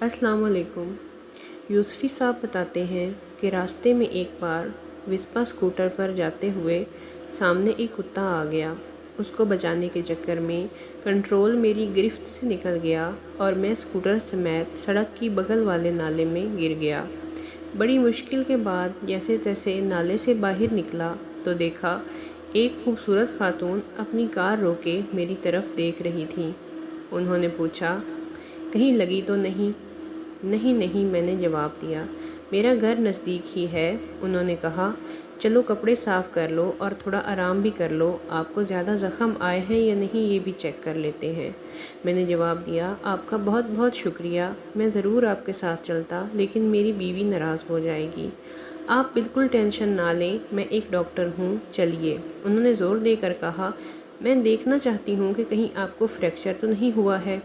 अस्सलाम वालेकुम। यूसुफ़ी साहब बताते हैं कि रास्ते में एक बार विस्पा स्कूटर पर जाते हुए सामने एक कुत्ता आ गया। उसको बचाने के चक्कर में कंट्रोल मेरी गिरफ्त से निकल गया और मैं स्कूटर समेत सड़क की बगल वाले नाले में गिर गया। बड़ी मुश्किल के बाद जैसे तैसे नाले से बाहर निकला तो देखा एक खूबसूरत खातून अपनी कार रोके मेरी तरफ देख रही थी। उन्होंने पूछा, कहीं लगी तो नहीं? नहीं नहीं, मैंने जवाब दिया, मेरा घर नज़दीक ही है। उन्होंने कहा, चलो कपड़े साफ़ कर लो और थोड़ा आराम भी कर लो, आपको ज़्यादा ज़ख़म आए हैं या नहीं ये भी चेक कर लेते हैं। मैंने जवाब दिया, आपका बहुत बहुत शुक्रिया, मैं ज़रूर आपके साथ चलता, लेकिन मेरी बीवी नाराज़ हो जाएगी। आप बिल्कुल टेंशन ना लें, मैं एक डॉक्टर हूँ, चलिए। उन्होंने ज़ोर देकर कहा, मैं देखना चाहती हूँ कि कहीं आपको फ्रैक्चर तो नहीं हुआ है।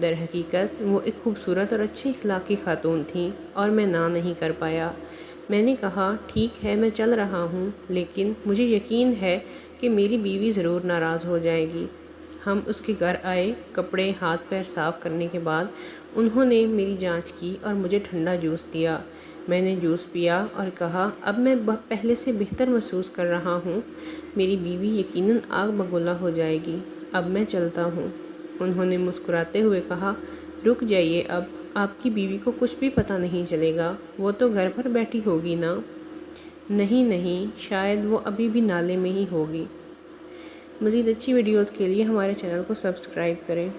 दर हकीकत वो एक खूबसूरत और अच्छी अखलाक की खातून थी और मैं ना नहीं कर पाया। मैंने कहा, ठीक है, मैं चल रहा हूँ, लेकिन मुझे यकीन है कि मेरी बीवी ज़रूर नाराज़ हो जाएगी। हम उसके घर आए। कपड़े हाथ पैर साफ़ करने के बाद उन्होंने मेरी जांच की और मुझे ठंडा जूस दिया। मैंने जूस पिया और कहा, अब मैं पहले से बेहतर महसूस कर रहा हूँ। मेरी बीवी यकीनन आग बगोला हो जाएगी। अब मैं चलता हूँ। उन्होंने मुस्कुराते हुए कहा, रुक जाइए, अब आपकी बीवी को कुछ भी पता नहीं चलेगा, वो तो घर पर बैठी होगी ना? नहीं नहीं, शायद वो अभी भी नाले में ही होगी। मज़ीद अच्छी वीडियोज़ के लिए हमारे चैनल को सब्सक्राइब करें।